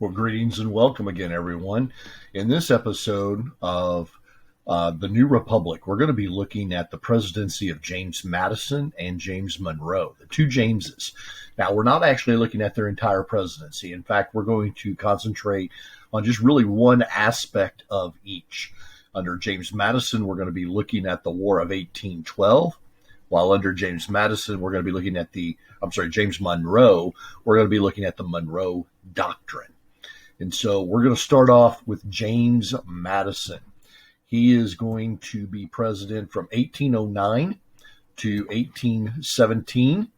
Well, greetings and welcome again, everyone. In this episode of The New Republic, we're going to be looking at the presidency of James Madison and James Monroe, the two Jameses. Now, we're not actually looking at their entire presidency. In fact, we're going to concentrate on just really one aspect of each. Under James Madison, we're going to be looking at the War of 1812. While under James Madison, we're going to be looking at James Monroe, we're going to be looking at the Monroe Doctrine. And so we're going to start off with James Madison. He is going to be president from 1809 to 1817.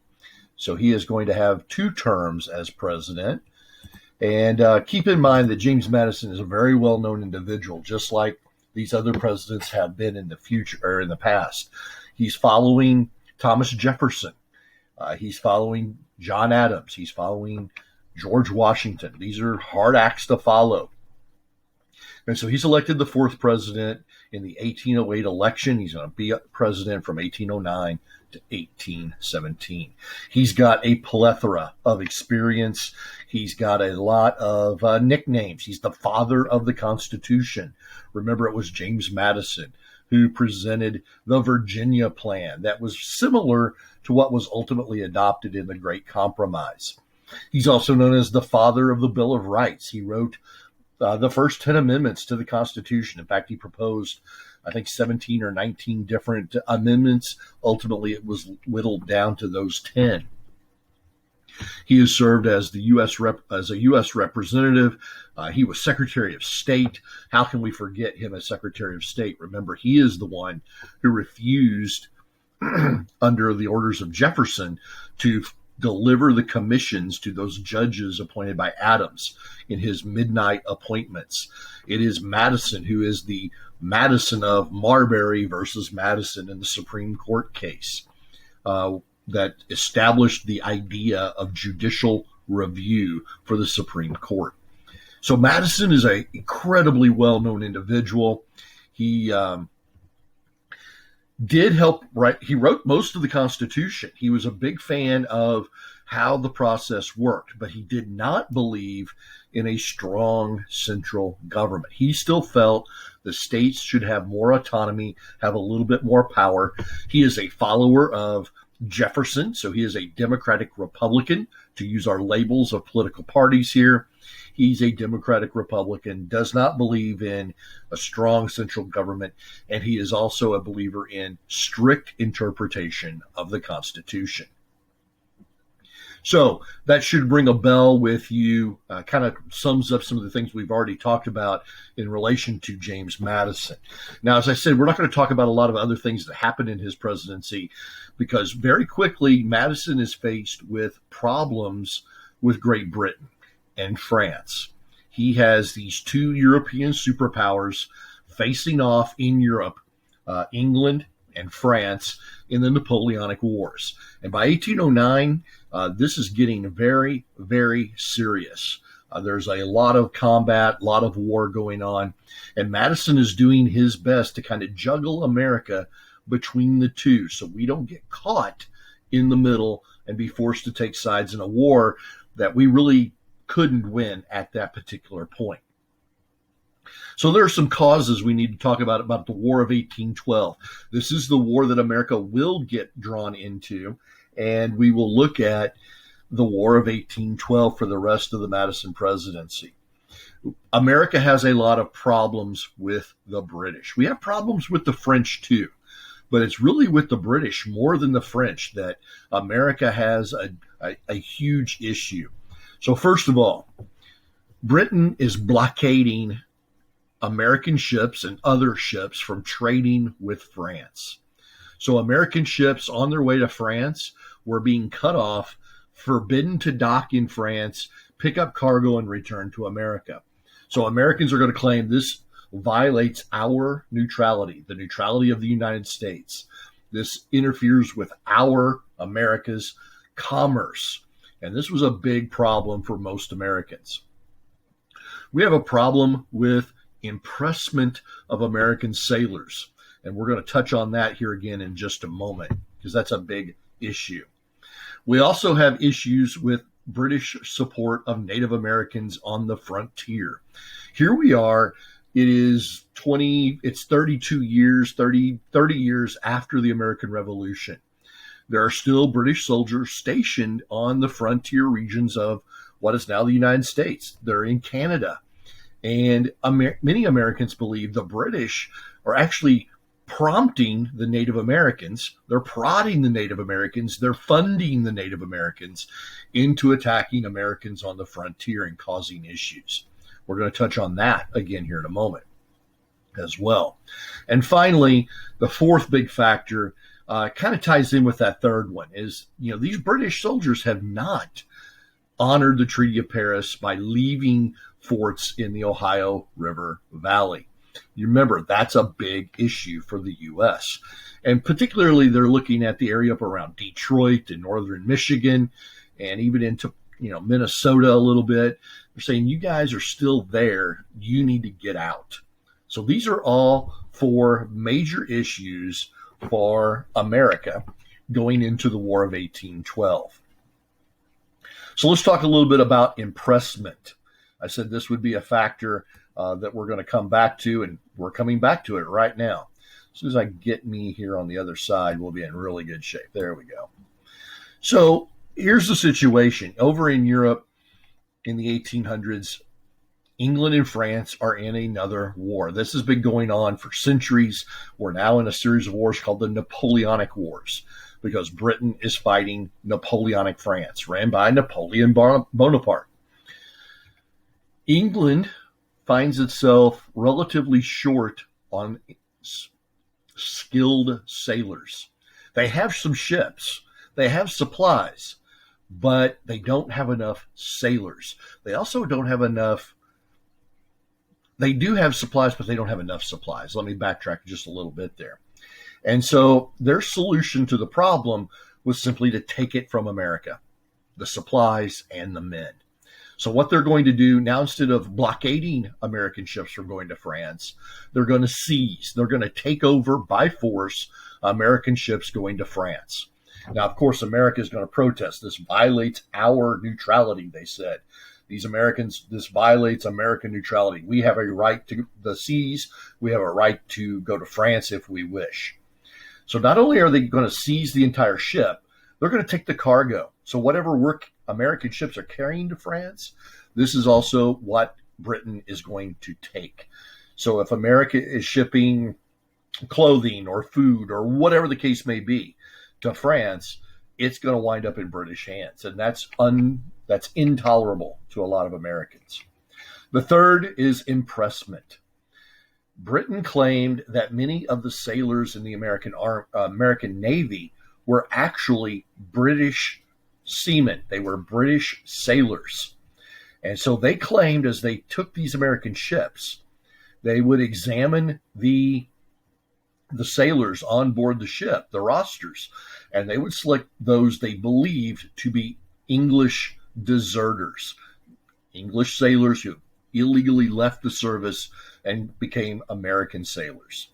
So he is going to have two terms as president. And keep in mind that James Madison is a very well-known individual, just like these other presidents have been in the future or in the past. He's following Thomas Jefferson. He's following John Adams. He's following George Washington. These are hard acts to follow. And so he's elected the fourth president in the 1808 election. He's going to be president from 1809 to 1817. He's got a plethora of experience. He's got a lot of nicknames. He's the father of the Constitution. Remember, it was James Madison who presented the Virginia Plan that was similar to what was ultimately adopted in the Great Compromise. He's also known as the father of the Bill of Rights. He wrote the first 10 amendments to the Constitution. In fact, he proposed, I think, 17 or 19 different amendments. Ultimately, it was whittled down to those 10. He has served as a U.S. representative. He was Secretary of State. How can we forget him as Secretary of State? Remember, he is the one who refused, under the orders of Jefferson, to deliver the commissions to those judges appointed by Adams in his midnight appointments. It is Madison who is the Madison of Marbury versus Madison in the Supreme Court case that established the idea of judicial review for the Supreme Court. So Madison is an incredibly well-known individual. He did help write. He wrote most of the Constitution. He was a big fan of how the process worked, but he did not believe in a strong central government. He still felt the states should have more autonomy, have a little bit more power. He is a follower of Jefferson, so he is a Democratic Republican, to use our labels of political parties here. He's a Democratic Republican, does not believe in a strong central government, and he is also a believer in strict interpretation of the Constitution. So that should ring a bell with you, kind of sums up some of the things we've already talked about in relation to James Madison. Now, as I said, we're not going to talk about a lot of other things that happened in his presidency because very quickly Madison is faced with problems with Great Britain and France. He has these two European superpowers facing off in Europe, England and France, in the Napoleonic Wars. And by 1809, this is getting very, very serious. There's a lot of combat, a lot of war going on, and Madison is doing his best to kind of juggle America between the two so we don't get caught in the middle and be forced to take sides in a war that we really couldn't win at that particular point. So there are some causes we need to talk about the War of 1812. This is the war that America will get drawn into, and we will look at the War of 1812 for the rest of the Madison presidency. America has a lot of problems with the British. We have problems with the French too, but it's really with the British more than the French that America has a huge issue. So first of all, Britain is blockading American ships and other ships from trading with France. So American ships on their way to France were being cut off, forbidden to dock in France, pick up cargo, and return to America. So Americans are going to claim this violates our neutrality, the neutrality of the United States. This interferes with America's commerce. And this was a big problem for most Americans. We have a problem with impressment of American sailors. And we're going to touch on that here again in just a moment, because that's a big issue. We also have issues with British support of Native Americans on the frontier. Here we are. It's 32 years, 30 years after the American Revolution. There are still British soldiers stationed on the frontier regions of what is now the United States. They're in Canada. And many Americans believe the British are actually prompting the Native Americans. They're prodding the Native Americans. They're funding the Native Americans into attacking Americans on the frontier and causing issues. We're going to touch on that again here in a moment as well. And finally, the fourth big factor kind of ties in with that third one is, these British soldiers have not honored the Treaty of Paris by leaving forts in the Ohio River Valley. You remember, that's a big issue for the U.S. And particularly they're looking at the area up around Detroit and northern Michigan and even into Minnesota a little bit. They're saying, you guys are still there. You need to get out. So these are all four major issues for America going into the War of 1812. So let's talk a little bit about impressment. I said this would be a factor that we're going to come back to, and we're coming back to it right now. As soon as I get me here on the other side, we'll be in really good shape. There we go. So here's the situation. Over in Europe in the 1800s, England and France are in another war. This has been going on for centuries. We're now in a series of wars called the Napoleonic Wars, because Britain is fighting Napoleonic France, ran by Napoleon Bonaparte. England finds itself relatively short on skilled sailors. They have some ships, they have supplies, but they don't have enough sailors. They also don't have enough. They do have supplies, but they don't have enough supplies. Let me backtrack just a little bit there. And so their solution to the problem was simply to take it from America, the supplies and the men. So what they're going to do now, instead of blockading American ships from going to France, they're going to seize. They're going to take over by force American ships going to France. Now, of course, America is going to protest. This violates our neutrality, they said. This violates American neutrality. We have a right to the seas. We have a right to go to France if we wish. So not only are they going to seize the entire ship, they're going to take the cargo. So whatever American ships are carrying to France, this is also what Britain is going to take. So if America is shipping clothing or food or whatever the case may be to France, it's going to wind up in British hands. And that's intolerable to a lot of Americans. The third is impressment. Britain claimed that many of the sailors in the American Navy were actually British seamen. They were British sailors. And so they claimed, as they took these American ships, they would examine the sailors on board the ship, the rosters, and they would select those they believed to be English deserters, English sailors who illegally left the service and became American sailors.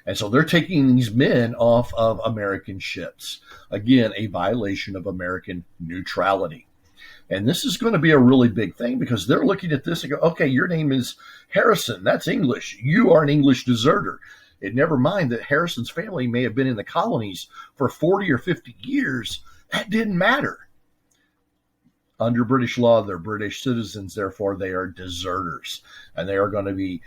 And so they're taking these men off of American ships. Again, a violation of American neutrality. And this is going to be a really big thing, because they're looking at this and go, okay, your name is Harrison. That's English. You are an English deserter. And never mind that Harrison's family may have been in the colonies for 40 or 50 years. That didn't matter. Under British law, they're British citizens. Therefore, they are deserters. And they are going to be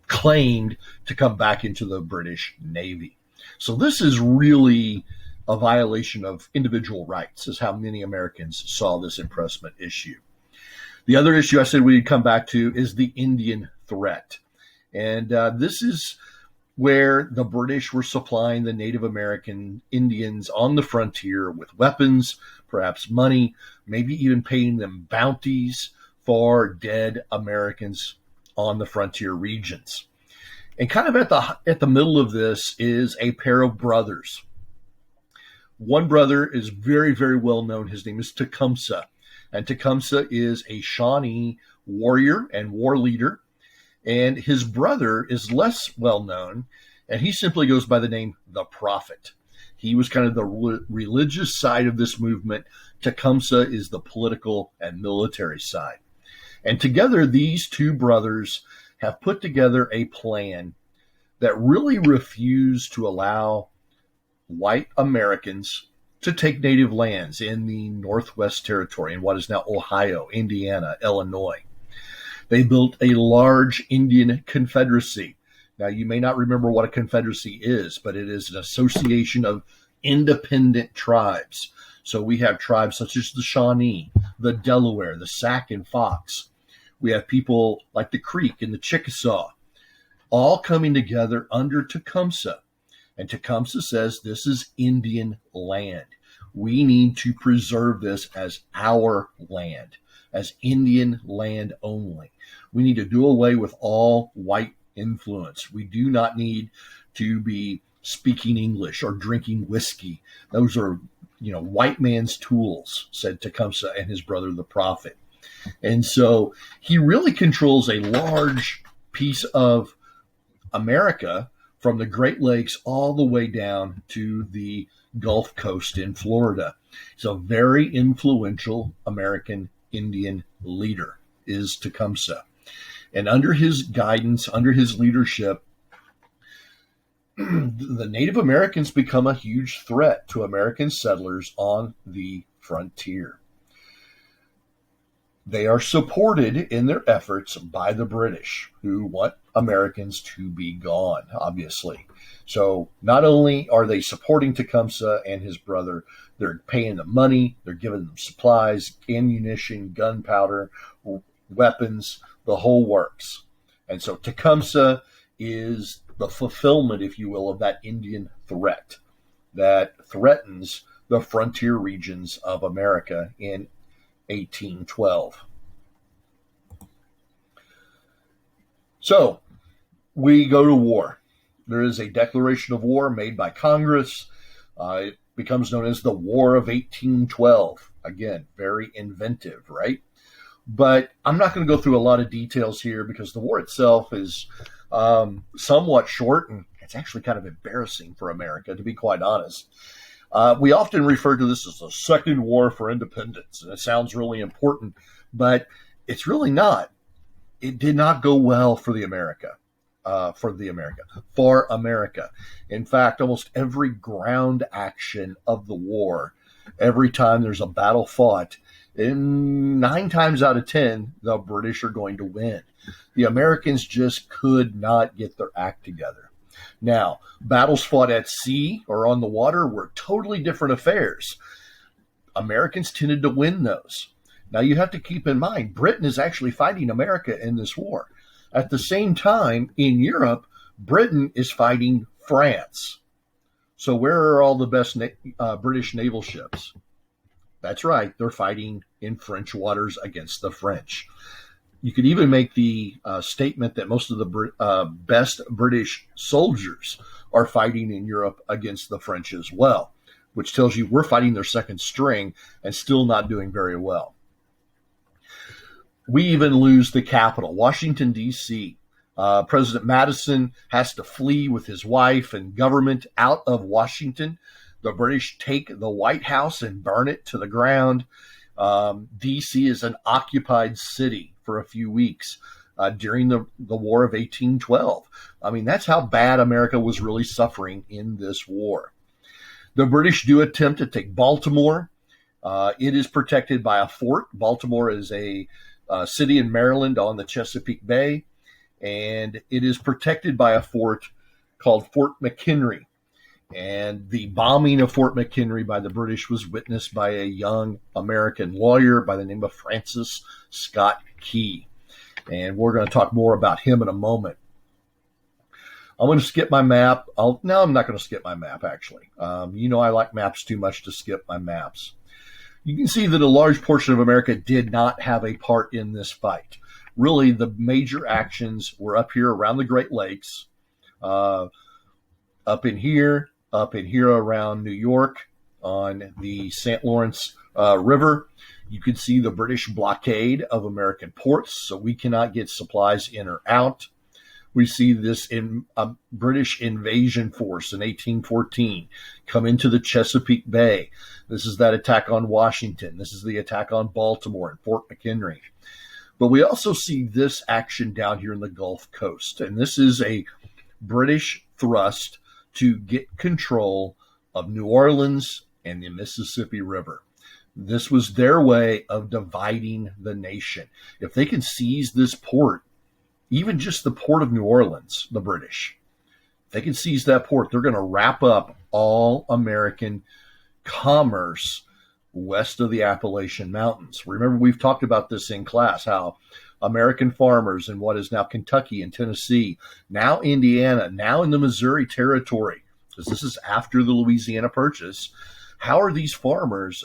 claimed to come back into the British Navy. So this is really a violation of individual rights, is how many Americans saw this impressment issue. The other issue I said we'd come back to is the Indian threat. And this is where the British were supplying the Native American Indians on the frontier with weapons, perhaps money, maybe even paying them bounties for dead Americans on the frontier regions. And kind of at the middle of this is a pair of brothers. One brother is very, very well known. His name is Tecumseh. And Tecumseh is a Shawnee warrior and war leader. And his brother is less well known, and he simply goes by the name The Prophet. He was kind of the religious side of this movement. Tecumseh is the political and military side. And together, these two brothers have put together a plan that really refused to allow white Americans to take native lands in the Northwest Territory, in what is now Ohio, Indiana, Illinois. They built a large Indian confederacy. Now, you may not remember what a confederacy is, but it is an association of independent tribes. So we have tribes such as the Shawnee, the Delaware, the Sac and Fox. We have people like the Creek and the Chickasaw, all coming together under Tecumseh. And Tecumseh says this is Indian land. We need to preserve this as our land, as Indian land only. We need to do away with all white influence. We do not need to be speaking English or drinking whiskey. Those are, white man's tools, said Tecumseh and his brother, the prophet. And so he really controls a large piece of America from the Great Lakes all the way down to the Gulf Coast in Florida. He's a very influential American Indian leader, is Tecumseh. And under his guidance, under his leadership, the Native Americans become a huge threat to American settlers on the frontier. They are supported in their efforts by the British, who want Americans to be gone, obviously. So not only are they supporting Tecumseh and his brother, they're paying them money, they're giving them supplies, ammunition, gunpowder, weapons, the whole works. And so Tecumseh is the fulfillment, if you will, of that Indian threat that threatens the frontier regions of America in 1812. So we go to war. There is a declaration of war made by Congress. It becomes known as the War of 1812. Again, very inventive, right? But I'm not going to go through a lot of details here because the war itself is somewhat short, and it's actually kind of embarrassing for America, to be quite honest. We often refer to this as the Second War for Independence, and it sounds really important, but it's really not. It did not go well for America. In fact, almost every ground action of the war, every time there's a battle fought, 9 times out of 10, the British are going to win. The Americans just could not get their act together. Now, battles fought at sea or on the water were totally different affairs. Americans tended to win those. Now, you have to keep in mind, Britain is actually fighting America in this war. At the same time, in Europe, Britain is fighting France. So where are all the best British naval ships? That's right, they're fighting in French waters against the French. You could even make the statement that most of the best British soldiers are fighting in Europe against the French as well, which tells you we're fighting their second string and still not doing very well. We even lose the capital, Washington, D.C. President Madison has to flee with his wife and government out of Washington. The British take the White House and burn it to the ground. D.C. is an occupied city for a few weeks during the War of 1812. I mean, that's how bad America was really suffering in this war. The British do attempt to take Baltimore. It is protected by a fort. Baltimore is a city in Maryland on the Chesapeake Bay, and it is protected by a fort called Fort McHenry. And the bombing of Fort McHenry by the British was witnessed by a young American lawyer by the name of Francis Scott Key. And we're going to talk more about him in a moment. I'm going to skip my map. I'm not going to skip my map, actually. I like maps too much to skip my maps. You can see that a large portion of America did not have a part in this fight. Really, the major actions were up here around the Great Lakes, up in here around New York on the St. Lawrence River. You could see the British blockade of American ports, so we cannot get supplies in or out. We see this in a British invasion force in 1814 come into the Chesapeake Bay. This is that attack on Washington. This is the attack on Baltimore and Fort McHenry. But we also see this action down here in the Gulf Coast. And this is a British thrust to get control of New Orleans and the Mississippi River. This was their way of dividing the nation. If they can seize this port, even just the port of New Orleans, the British, if they can seize that port, they're going to wrap up all American commerce west of the Appalachian Mountains. Remember, we've talked about this in class, how American farmers in what is now Kentucky and Tennessee, now Indiana, now in the Missouri Territory, because this is after the Louisiana Purchase, how are these farmers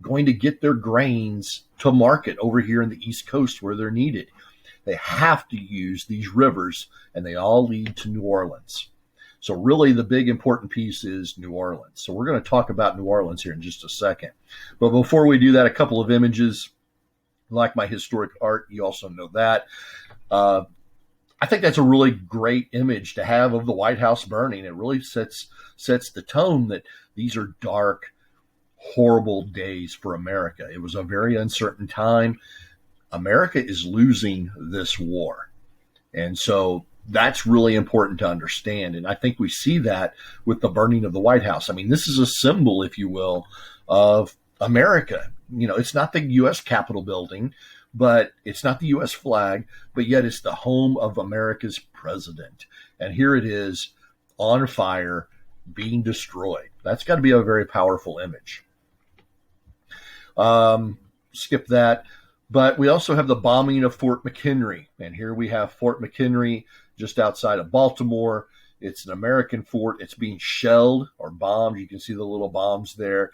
going to get their grains to market over here in the East Coast where they're needed? They have to use these rivers, and they all lead to New Orleans. So really the big important piece is New Orleans. So we're going to talk about New Orleans here in just a second. But before we do that, a couple of images. Like my historic art, you also know that. I think that's a really great image to have of the White House burning. It really sets the tone that these are dark, horrible days for America. It was a very uncertain time. America is losing this war. And so that's really important to understand. And I think we see that with the burning of the White House. I mean, this is a symbol, if you will, of America. You know, it's not the U.S. Capitol building, but it's not the U.S. flag, but yet it's the home of America's president. And here it is on fire, being destroyed. That's got to be a very powerful image. Skip that. But we also have the bombing of Fort McHenry. And here we have Fort McHenry just outside of Baltimore. It's an American fort. It's being shelled or bombed. You can see the little bombs there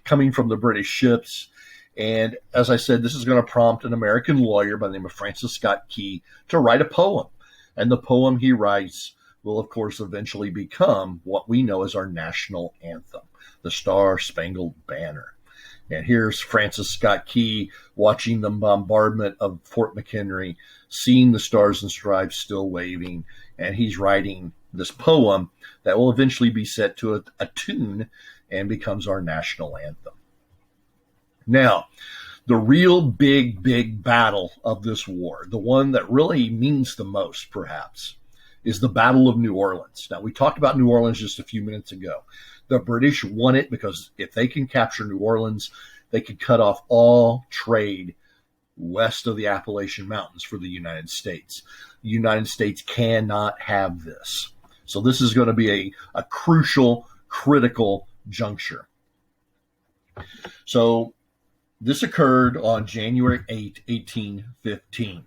coming from the British ships. And as I said, this is going to prompt an American lawyer by the name of Francis Scott Key to write a poem. And the poem he writes will, of course, eventually become what we know as our national anthem, the Star-Spangled Banner. And here's Francis Scott Key watching the bombardment of Fort McHenry, seeing the stars and stripes still waving, and he's writing this poem that will eventually be set to a tune and becomes our national anthem. Now, the real big battle of this war, the one that really means the most, perhaps, is the Battle of New Orleans. Now, we talked about New Orleans just a few minutes ago. The British won it because if they can capture New Orleans, they could cut off all trade west of the Appalachian Mountains for the United States. The United States cannot have this. So this is going to be a crucial, critical juncture. So this occurred on January 8, 1815.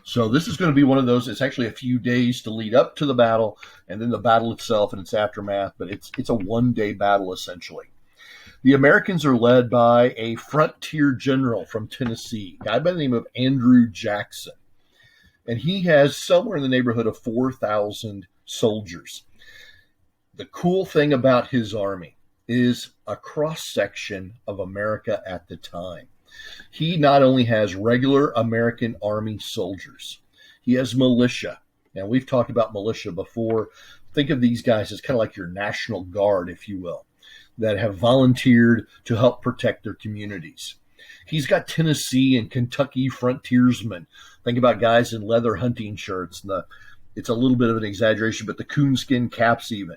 So this is going to be one of those, it's actually a few days to lead up to the battle, and then the battle itself and its aftermath, but it's a one-day battle essentially. The Americans are led by a frontier general from Tennessee, a guy by the name of Andrew Jackson. And he has somewhere in the neighborhood of 4,000 soldiers. The cool thing about his army is a cross-section of America at the time. He not only has regular American Army soldiers, he has militia. Now, we've talked about militia before. Think of these guys as kind of like your National Guard, if you will, that have volunteered to help protect their communities. He's got Tennessee and Kentucky frontiersmen. Think about guys in leather hunting shirts. It's a little bit of an exaggeration, but the coonskin caps even.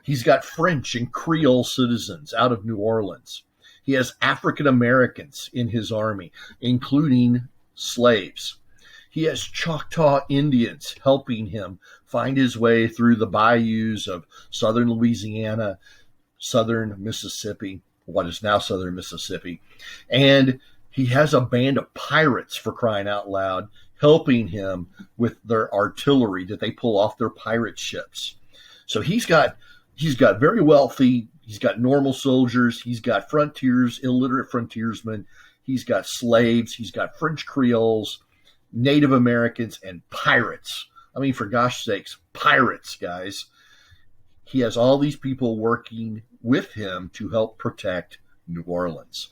He's got French and Creole citizens out of New Orleans. He has African Americans in his army, including slaves. He has Choctaw Indians helping him find his way through the bayous of southern Louisiana, southern Mississippi, what is now southern Mississippi. And he has a band of pirates, for crying out loud, helping him with their artillery that they pull off their pirate ships. So he's got very wealthy, he's got normal soldiers, he's got frontiers, illiterate frontiersmen, he's got slaves, he's got French Creoles, Native Americans, and pirates. I mean, for gosh sakes, pirates, guys. He has all these people working with him to help protect New Orleans.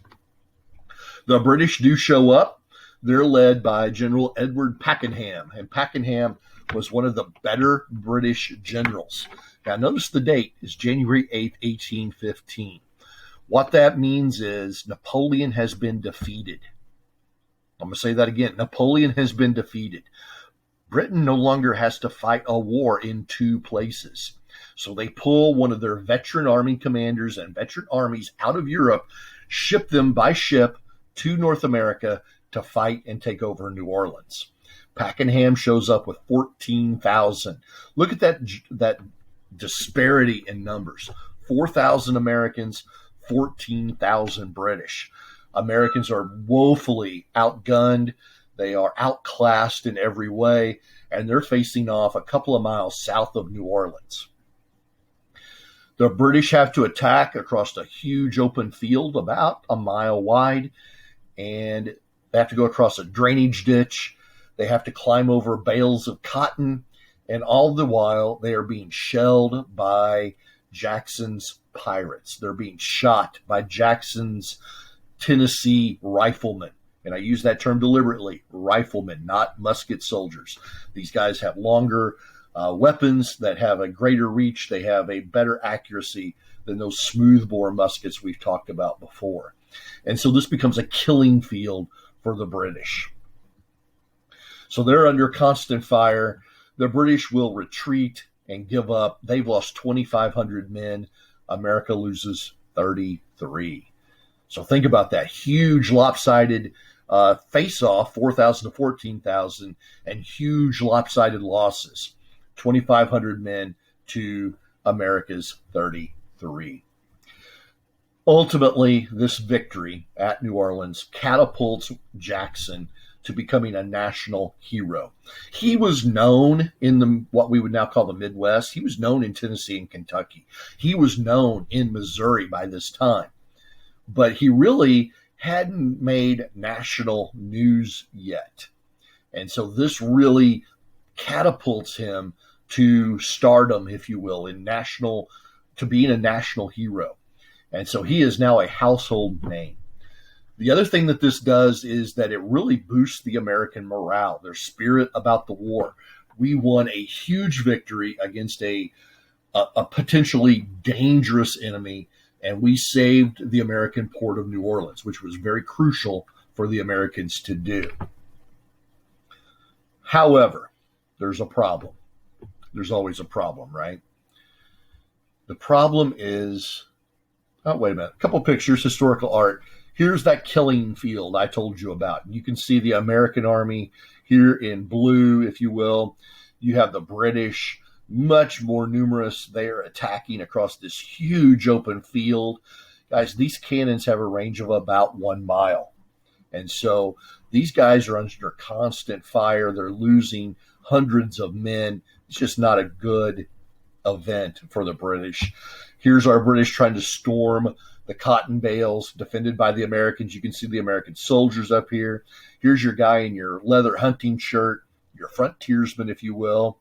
The British do show up. They're led by General Edward Pakenham. And Pakenham was one of the better British generals. Now, notice the date is January 8th, 1815. What that means is Napoleon has been defeated. I'm going to say that again. Napoleon has been defeated. Britain no longer has to fight a war in two places. So they pull one of their veteran army commanders and veteran armies out of Europe, ship them by ship to North America to fight and take over New Orleans. Pakenham shows up with 14,000. Look at that disparity in numbers. 4,000 Americans, 14,000 British. Americans are woefully outgunned. They are outclassed in every way, and they're facing off a couple of miles south of New Orleans. The British have to attack across a huge open field about a mile wide, and they have to go across a drainage ditch. They have to climb over bales of cotton, and all the while they are being shelled by Jackson's pirates. They're being shot by Jackson's Tennessee riflemen. And I use that term deliberately, riflemen, not musket soldiers. These guys have longer weapons that have a greater reach. They have a better accuracy than those smoothbore muskets we've talked about before. And so this becomes a killing field for the British. So they're under constant fire. The British will retreat and give up. They've lost 2,500 men. America loses 33. So think about that huge lopsided face-off, 4,000 to 14,000, and huge lopsided losses, 2,500 men to America's 33. Ultimately, this victory at New Orleans catapults Jackson to becoming a national hero. He was known in what we would now call the Midwest. He was known in Tennessee and Kentucky. He was known in Missouri by this time. But he really hadn't made national news yet. And so this really catapults him to stardom, if you will, to being a national hero. And so he is now a household name. The other thing that this does is that it really boosts the American morale, their spirit about the war. We won a huge victory against a potentially dangerous enemy, and we saved the American port of New Orleans, which was very crucial for the Americans to do. However, there's a problem. There's always a problem, right? The problem is, wait a minute, a couple pictures, historical art. Here's that killing field I told you about. You can see the American army here in blue, if you will. You have the British, much more numerous. They are attacking across this huge open field. Guys, these cannons have a range of about 1 mile. And so these guys are under constant fire. They're losing hundreds of men. It's just not a good event for the British. Here's our British trying to storm the cotton bales defended by the Americans. You can see the American soldiers up here. Here's your guy in your leather hunting shirt, your frontiersman, if you will.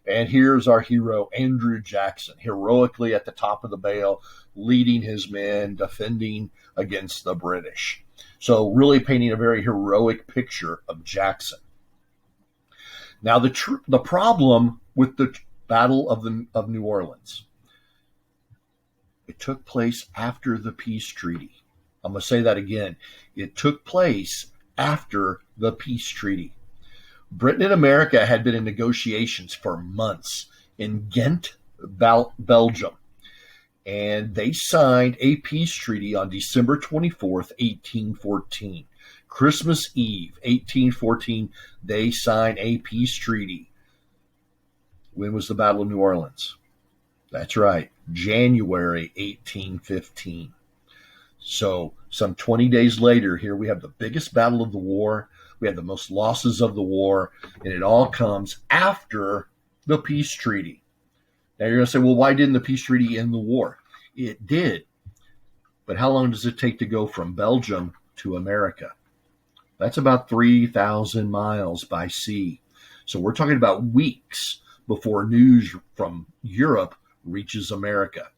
And here's our hero, Andrew Jackson, heroically at the top of the bale, leading his men, defending against the British. So really painting a very heroic picture of Jackson. Now, the problem with the Battle of New Orleans, it took place after the peace treaty. I'm going to say that again. It took place after the peace treaty. Britain and America had been in negotiations for months in Ghent, Belgium, and they signed a peace treaty on December 24th, 1814. Christmas Eve, 1814, they signed a peace treaty. When was the Battle of New Orleans? That's right, January 1815. So some 20 days later, here we have the biggest battle of the war. We have the most losses of the war, and it all comes after the peace treaty. Now you're going to say, well, why didn't the peace treaty end the war? It did. But how long does it take to go from Belgium to America? That's about 3,000 miles by sea. So we're talking about weeks before news from Europe reaches America.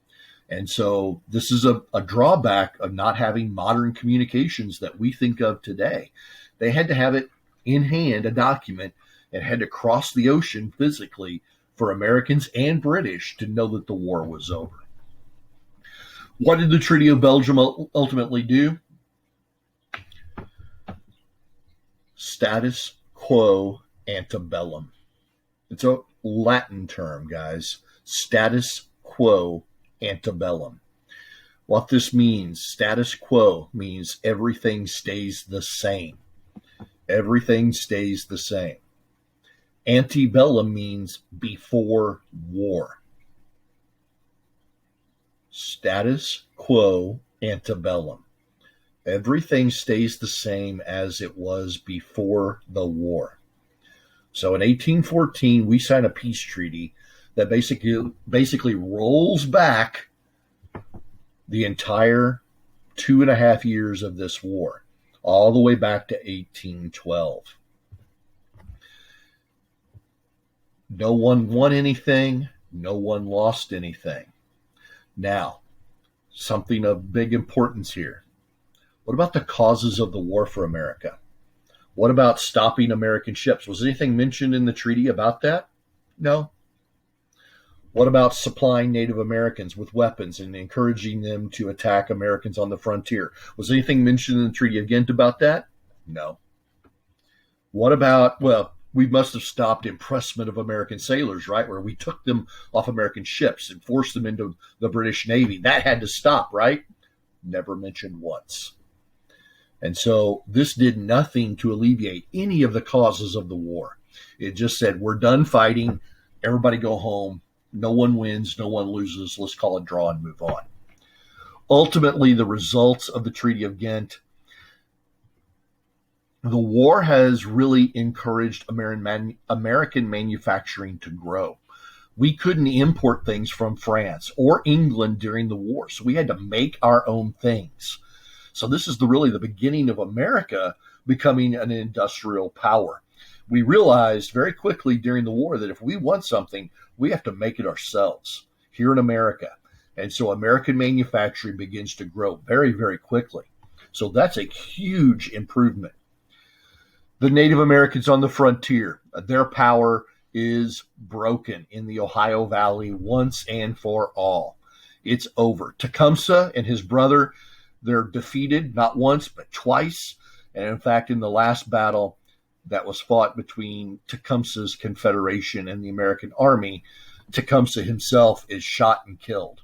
And so this is a drawback of not having modern communications that we think of today. They had to have it in hand, a document, and had to cross the ocean physically for Americans and British to know that the war was over. What did the Treaty of Belgium ultimately do? Status quo antebellum. It's a Latin term, guys. Status quo antebellum. What this means, status quo, means everything stays the same. Everything stays the same. Antebellum means before war. Status quo antebellum. Everything stays the same as it was before the war. So in 1814, we signed a peace treaty that basically rolls back the entire 2.5 years of this war, all the way back to 1812. No one won anything. No one lost anything. Now, something of big importance here. What about the causes of the war for America? What about stopping American ships? Was anything mentioned in the treaty about that? No. What about supplying Native Americans with weapons and encouraging them to attack Americans on the frontier? Was anything mentioned in the Treaty of Ghent about that? No. What about, well, we must have stopped impressment of American sailors, right? Where we took them off American ships and forced them into the British Navy. That had to stop, right? Never mentioned once. And so this did nothing to alleviate any of the causes of the war. It just said, we're done fighting. Everybody go home. No one wins. No one loses. Let's call it draw and move on. Ultimately, the results of the Treaty of Ghent, the war has really encouraged American manufacturing to grow. We couldn't import things from France or England during the war, so we had to make our own things. So this is really the beginning of America becoming an industrial power. We realized very quickly during the war that if we want something, we have to make it ourselves here in America. And so American manufacturing begins to grow very, very quickly. So that's a huge improvement. The Native Americans on the frontier, their power is broken in the Ohio Valley once and for all. It's over. Tecumseh and his brother, they're defeated not once but twice. And in fact, in the last battle that was fought between Tecumseh's Confederation and the American Army, Tecumseh himself is shot and killed.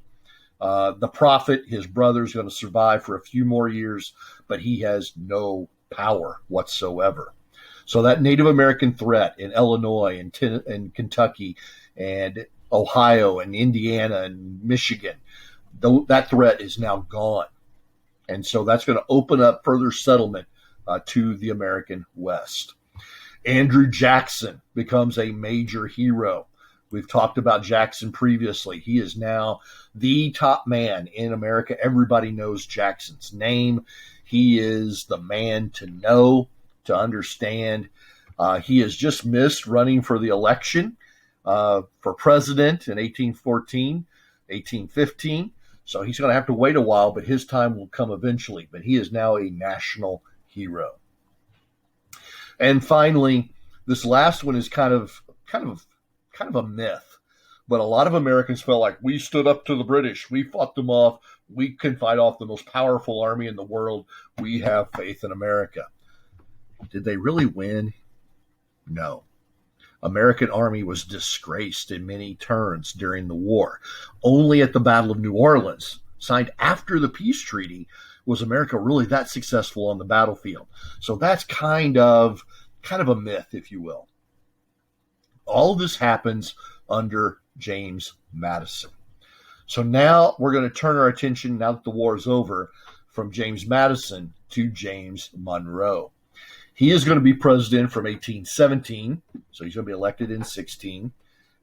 The prophet, his brother, is going to survive for a few more years, but he has no power whatsoever. So that Native American threat in Illinois and Kentucky and Ohio and Indiana and Michigan, that threat is now gone. And so that's going to open up further settlement to the American West. Andrew Jackson becomes a major hero. We've talked about Jackson previously. He is now the top man in America. Everybody knows Jackson's name. He is the man to know, to understand. He has just missed running for the election for president in 1814, 1815. So he's going to have to wait a while, but his time will come eventually. But he is now a national hero. And finally, this last one is kind of a myth. But a lot of Americans felt like we stood up to the British. We fought them off. We can fight off the most powerful army in the world. We have faith in America. Did they really win? No. American army was disgraced in many turns during the war. Only at the Battle of New Orleans, signed after the peace treaty, was America really that successful on the battlefield. So that's kind of a myth, if you will. All of this happens under James Madison. So now we're going to turn our attention, now that the war is over, from James Madison to James Monroe. He is going to be president from 1817, so he's going to be elected in 16,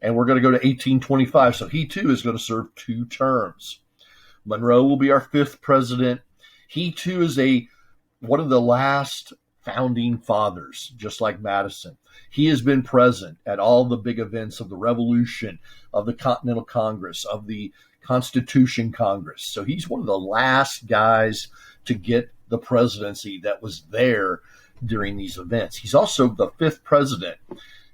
and we're going to go to 1825, so he too is going to serve 2 terms. Monroe will be our 5th president. He too is one of the last founding fathers, just like Madison. He has been present at all the big events of the Revolution, of the Continental Congress, of the Constitution Congress. So he's one of the last guys to get the presidency that was there during these events. He's also the 5th president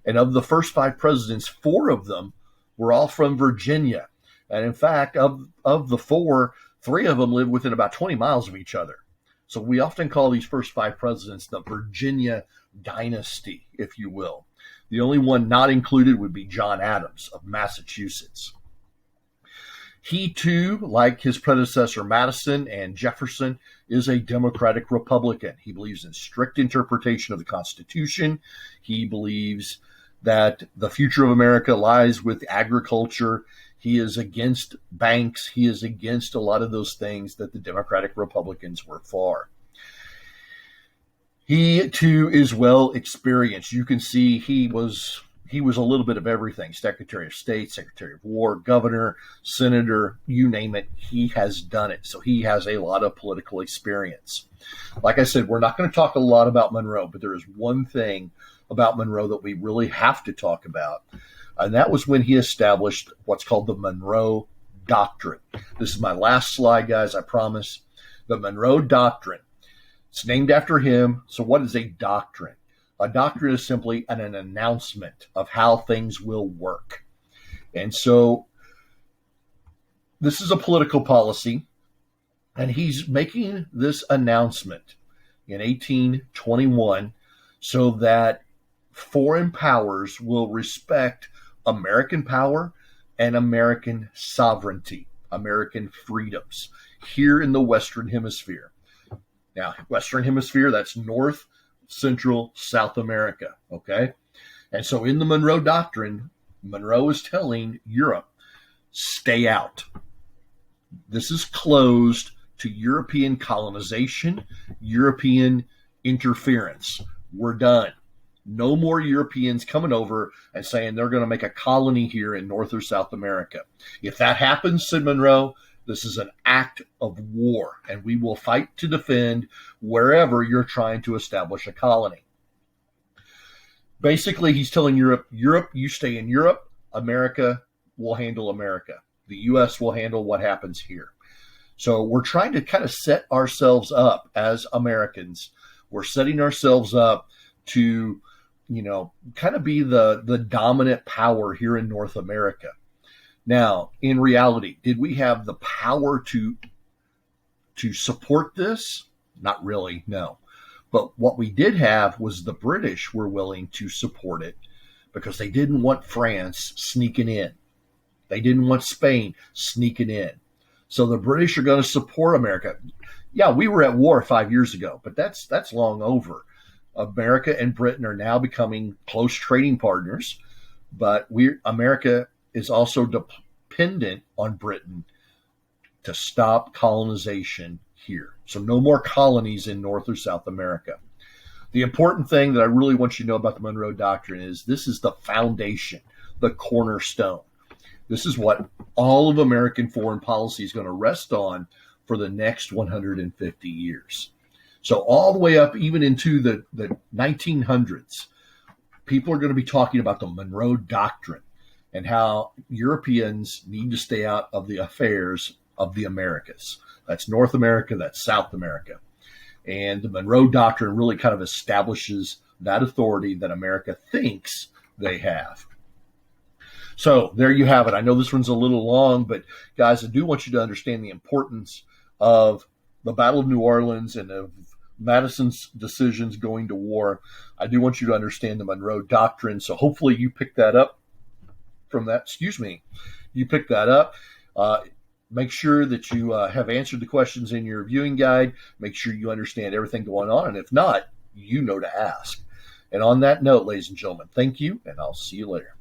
And of the first 5 presidents, 4 of them were all from Virginia. And in fact, of the 4, 3 of them lived within about 20 miles of each other. So we often call these first 5 presidents the Virginia dynasty, if you will. The only one not included would be John Adams of Massachusetts. He, too, like his predecessor Madison and Jefferson, is a Democratic Republican. He believes in strict interpretation of the Constitution. He believes that the future of America lies with agriculture. He is against banks. He is against a lot of those things that the Democratic Republicans were for. He, too, is well experienced. You can see he was a little bit of everything. Secretary of State, Secretary of War, governor, senator, you name it. He has done it. So he has a lot of political experience. Like I said, we're not going to talk a lot about Monroe, but there is one thing about Monroe that we really have to talk about. And that was when he established what's called the Monroe Doctrine. This is my last slide, guys, I promise. The Monroe Doctrine. It's named after him. So what is a doctrine? A doctrine is simply an announcement of how things will work. And so this is a political policy, and he's making this announcement in 1821 so that foreign powers will respect American power and American sovereignty, American freedoms here in the Western Hemisphere. Now, Western Hemisphere, that's North, Central, South America, okay? And so in the Monroe Doctrine, Monroe is telling Europe, stay out. This is closed to European colonization, European interference. We're done. No more Europeans coming over and saying they're going to make a colony here in North or South America. If that happens, said Monroe, this is an act of war, and we will fight to defend wherever you're trying to establish a colony. Basically, he's telling Europe, you stay in Europe, America will handle America. The U.S. will handle what happens here. So we're trying to kind of set ourselves up as Americans. We're setting ourselves up to, kind of be the dominant power here in North America. Now, in reality, did we have the power to support this? Not really, no. But what we did have was the British were willing to support it because they didn't want France sneaking in. They didn't want Spain sneaking in. So the British are going to support America. Yeah, we were at war 5 years ago, but that's long over. America and Britain are now becoming close trading partners, but America is also dependent on Britain to stop colonization here. So no more colonies in North or South America. The important thing that I really want you to know about the Monroe Doctrine is this is the foundation, the cornerstone. This is what all of American foreign policy is going to rest on for the next 150 years. So all the way up even into the 1900s, people are going to be talking about the Monroe Doctrine and how Europeans need to stay out of the affairs of the Americas. That's North America, that's South America. And the Monroe Doctrine really kind of establishes that authority that America thinks they have. So there you have it. I know this one's a little long, but guys, I do want you to understand the importance of the Battle of New Orleans and of Madison's decisions going to war. I do want you to understand the Monroe Doctrine. So hopefully you pick that up from that. You pick that up. Make sure that you have answered the questions in your viewing guide. Make sure you understand everything going on. And if not, you know to ask. And on that note, ladies and gentlemen, thank you, and I'll see you later.